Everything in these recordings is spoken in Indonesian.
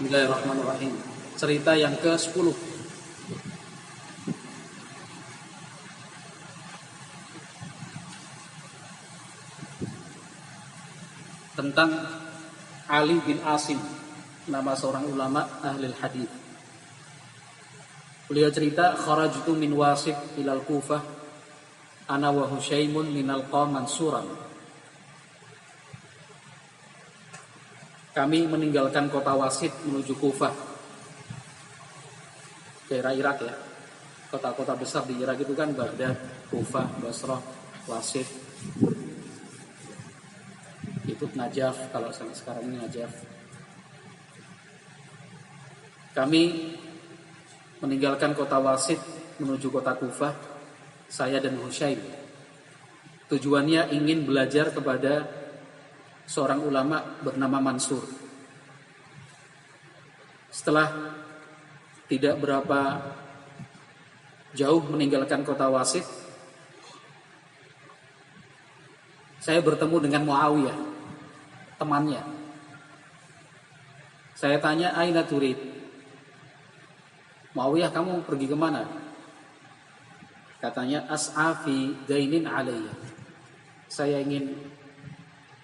Bismillahirrahmanirrahim. Cerita yang ke-10. Tentang Ali bin Asim, nama seorang ulama ahli hadis. Beliau cerita, kharajtu min Wasif ilal Kufah ana wa Husyaimun minal qaum Mansuran. Kami meninggalkan kota Wasit menuju Kufah, daerah Irak ya. Kota-kota besar di Irak itu kan Baghdad, Kufah, Basrah, Wasit. Itu Najaf, kalau sekarang ini Najaf. Kami meninggalkan kota Wasit menuju kota Kufah, saya dan Husyaim. Tujuannya ingin belajar kepada seorang ulama bernama Mansur. Setelah tidak berapa jauh meninggalkan kota Wasit, saya bertemu dengan Muawiyah, temannya. Saya tanya, aina turid? Muawiyah, kamu pergi kemana? Katanya, as'a fi dainin alayya. Saya ingin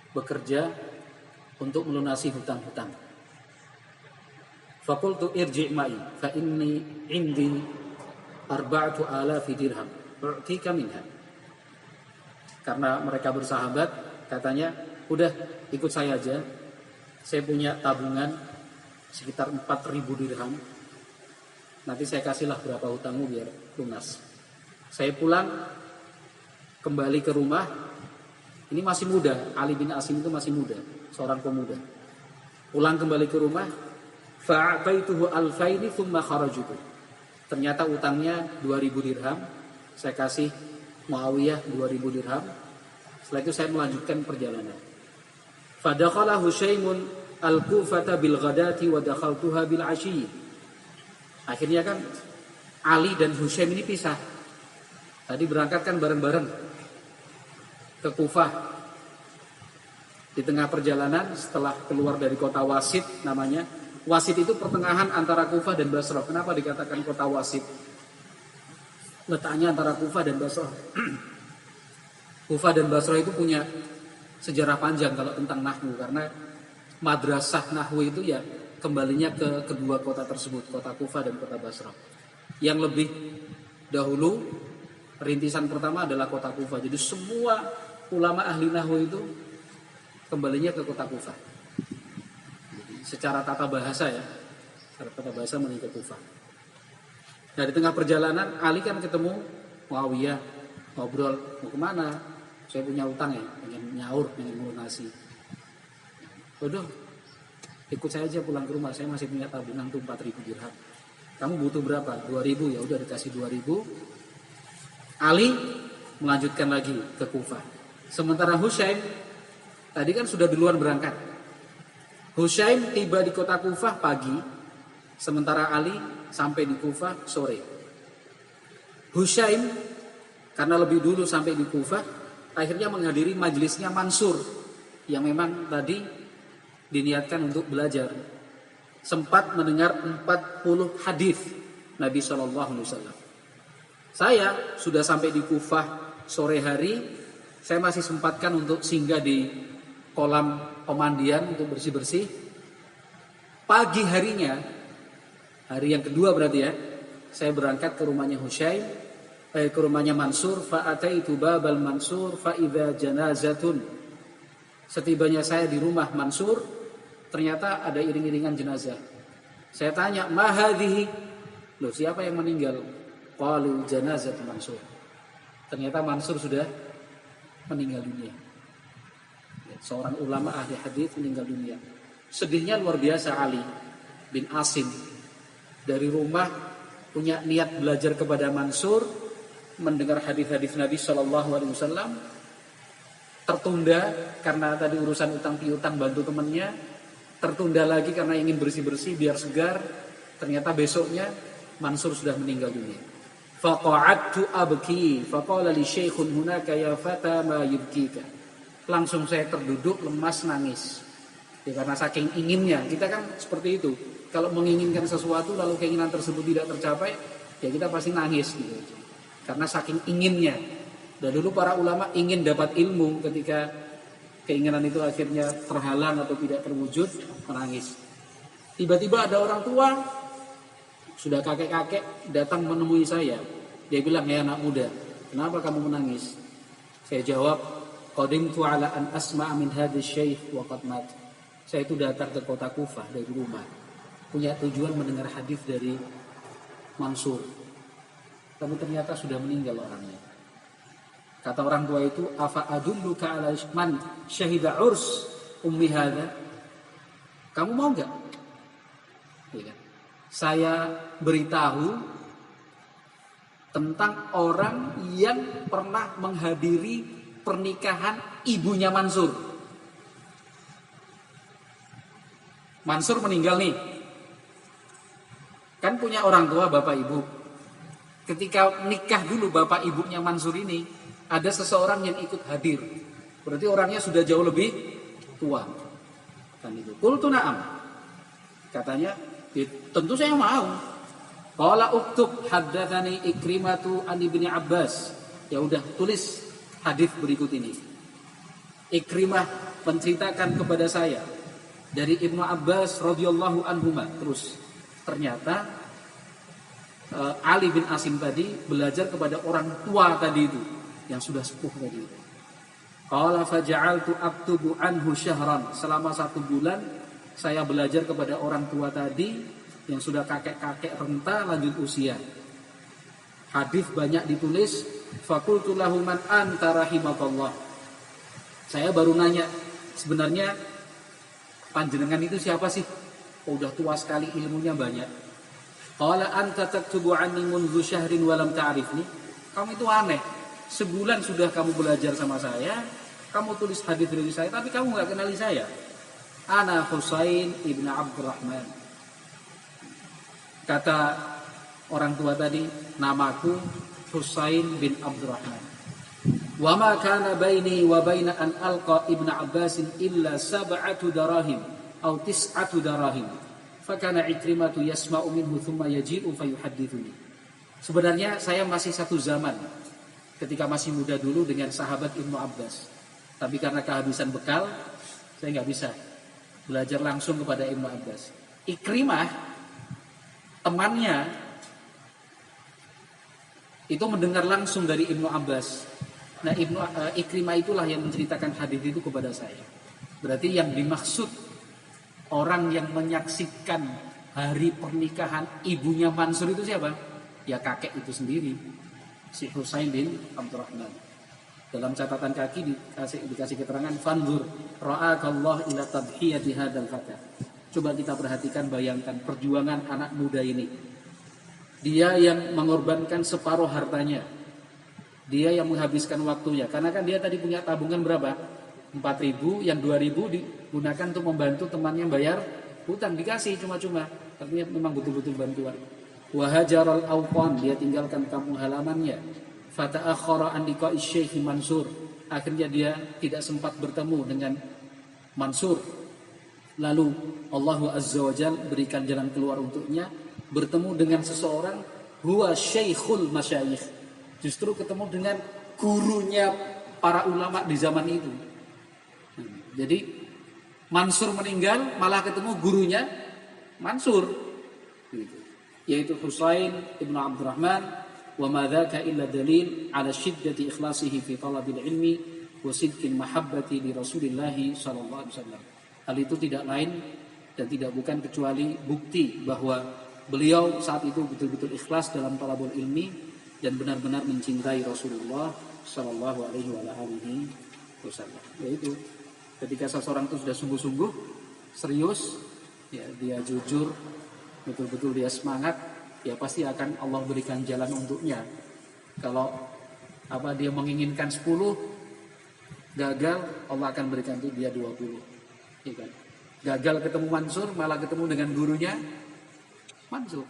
bekerja untuk melunasi hutang-hutang. Faqultu irji' ma'i fa inni indi 4,000 dirham u'tika minha. Karena mereka bersahabat, katanya, udah ikut saya aja. Saya punya tabungan sekitar 4.000 dirham. Nanti saya kasihlah berapa hutangmu biar lunas. Saya pulang kembali ke rumah. Ini masih muda, Ali bin Asim itu masih muda, seorang pemuda. Pulang kembali ke rumah, fa'ataituhu alfaini thumma kharajtu. Ternyata utangnya 2.000 dirham. Saya kasih Muawiyah 2.000 dirham. Setelah itu saya melanjutkan perjalanan. Fadakhala Husyaimun al-Kufata bil ghadati wa dakhaltuha bil 'ashyi. Akhirnya kan Ali dan Husyaim ini pisah. Tadi berangkat kan bareng-bareng ke Kufah. Di tengah perjalanan, setelah keluar dari kota Wasit namanya. Wasit itu pertengahan antara Kufah dan Basrah. Kenapa dikatakan kota Wasit? Letaknya antara Kufah dan Basrah. Kufah dan Basrah itu punya sejarah panjang kalau tentang nahwu, karena madrasah nahwu itu ya kembalinya ke kedua kota tersebut, kota Kufah dan kota Basrah. Yang lebih dahulu, rintisan pertama adalah kota Kufah. Jadi semua ulama ahli nahwu itu kembalinya ke kota Kufah. Jadi, secara tata bahasa ya, secara tata bahasa menuju ke Kufah. Nah, di tengah perjalanan Ali kan ketemu Muawiyah, ngobrol, mau kemana? Saya punya utang ya, pengen nyaur, pengen melunasi. Udah, ikut saya aja pulang ke rumah. Saya masih punya tabungan tuh 4.000 dirham. Kamu butuh berapa? 2.000, ya udah dikasih 2.000. Ali melanjutkan lagi ke Kufah. Sementara Husyaim tadi kan sudah duluan berangkat. Husyaim tiba di kota Kufah pagi, sementara Ali sampai di Kufah sore. Husyaim karena lebih dulu sampai di Kufah, akhirnya menghadiri majelisnya Mansur yang memang tadi diniatkan untuk belajar. Sempat mendengar 40 hadis Nabi SAW. Saya sudah sampai di Kufah sore hari. Saya masih sempatkan untuk singgah di kolam pemandian untuk bersih-bersih. Pagi harinya, hari yang kedua berarti ya, saya berangkat ke rumahnya Husyaim, ke rumahnya Mansur. Fa'ataitu babal Mansur fa'idha janazatun. Setibanya saya di rumah Mansur, ternyata ada iring-iringan jenazah. Saya tanya, ma hadhihi? Loh, siapa yang meninggal? Qalu janazat Mansur. Ternyata Mansur sudah meninggal dunia. Seorang ulama ahli hadis meninggal dunia. Sedihnya luar biasa Ali bin Asim. Dari rumah punya niat belajar kepada Mansur, mendengar hadis-hadis Nabi SAW, tertunda karena tadi urusan utang piutang bantu temannya, tertunda lagi karena ingin bersih-bersih biar segar. Ternyata besoknya Mansur sudah meninggal dunia. Faqa'adtu abki faqala li syaikhun hunaka ya fata ma yubkika. Langsung saya terduduk lemas nangis. Ya, karena saking inginnya, kita kan seperti itu. Kalau menginginkan sesuatu lalu keinginan tersebut tidak tercapai, ya kita pasti nangis gitu. Karena saking inginnya. Dan dulu para ulama ingin dapat ilmu, ketika keinginan itu akhirnya terhalang atau tidak terwujud, menangis. Tiba-tiba ada orang tua, sudah kakek-kakek, datang menemui saya. Dia bilang, "Ya anak muda, kenapa kamu menangis?" Saya jawab, "Qadimtu ala an asma'a min hadis syekh wa qad mat." Saya itu datang ke kota Kufah dari rumah, punya tujuan mendengar hadis dari Mansur, tapi ternyata sudah meninggal orangnya. Kata orang tua itu, "Afa adulluka ala man syahida urs ummi hadza?" Kamu mau enggak? Ya. Saya beritahu tentang orang yang pernah menghadiri pernikahan ibunya Mansur. Mansur meninggal nih. Kan punya orang tua, bapak ibu. Ketika nikah dulu bapak ibunya Mansur ini, ada seseorang yang ikut hadir. Berarti orangnya sudah jauh lebih tua. Kan itu. Qultu na'am. Katanya, tentu saya mau. Qala uktub haddatsani Ikrimatu an Ibni Abbas. Ya udah, tulis hadis berikut ini. Ikrimah menceritakan kepada saya dari Ibnu Abbas radhiyallahu anhuma. Terus ternyata Ali bin Asim tadi belajar kepada orang tua tadi itu, yang sudah sepuh tadi itu. Qala faja'altu aktubu anhu syahran. Selama 1 bulan saya belajar kepada orang tua tadi yang sudah kakek-kakek renta lanjut usia. Hadis banyak ditulis. Faqultu lahu man anta rahimakallah. Saya baru nanya, sebenarnya panjenengan itu siapa sih? Oh, udah tua sekali, ilmunya banyak. Qala anta taktubu anni munzu syahrin wa lam ta'rifni. Kamu itu aneh. Sebulan sudah kamu belajar sama saya, kamu tulis hadis dari saya, tapi kamu enggak kenali saya. Ana Husain ibn Abdurrahman. Kata orang tua tadi, namaku Husain bin Abdurrahman. Wa ma kana baini wa baina an alqa ibn Abbas illa 7 darahim atau 9 darahim. Fa kana Ikrimatu yasma'u minhu thumma yaji'u fayuhaddithuni. Sebenarnya saya masih satu zaman ketika masih muda dulu dengan sahabat Ibnu Abbas. Tapi karena kehabisan bekal, saya nggak bisa belajar langsung kepada Ibnu Abbas. Ikrimah temannya itu mendengar langsung dari Ibnu Abbas. Nah, Ikrimah itulah yang menceritakan hadis itu kepada saya. Berarti yang dimaksud orang yang menyaksikan hari pernikahan ibunya Mansur itu siapa? Ya kakek itu sendiri, si Husain bin Abdurrahman. Dalam catatan kaki dikasih keterangan fanzur ra'akallah ila tadhiyati hadzal fata. Coba kita perhatikan, bayangkan perjuangan anak muda ini. Dia yang mengorbankan separuh hartanya. Dia yang menghabiskan waktunya. Karena kan dia tadi punya tabungan berapa? 4.000, yang 2.000 digunakan untuk membantu temannya bayar hutang. Dikasih cuma-cuma. Artinya memang betul-betul bantuan. Wa hajaral awqan, dia tinggalkan kampung halamannya. Fata'akhara an liqa'i Syekh Mansur. Akhirnya dia tidak sempat bertemu dengan Mansur. Lalu Allah Azza wa Jalla berikan jalan keluar untuknya, bertemu dengan seseorang huwa syekhul masyayikh. Justru ketemu dengan gurunya para ulama di zaman itu. Jadi Mansur meninggal, malah ketemu gurunya Mansur, yaitu Husain ibn Abdurrahman. Wa ma dzaka illa dalil ala syiddati ikhlasihi fi talabil ilmi wa sidqil mahabbati li Rasulillah sallallahu alaihi wasallam. Hal itu tidak lain dan tidak bukan kecuali bukti bahwa beliau saat itu betul-betul ikhlas dalam talabul ilmi dan benar-benar mencintai Rasulullah sallallahu alaihi wasallam. Yaitu ketika seseorang itu sudah sungguh-sungguh serius, ya dia jujur, betul-betul dia semangat, ya pasti akan Allah berikan jalan untuknya. Kalau dia menginginkan 10 gagal, Allah akan berikan untuk dia 20. Ya kan? Gagal ketemu Mansur, malah ketemu dengan gurunya Mansur.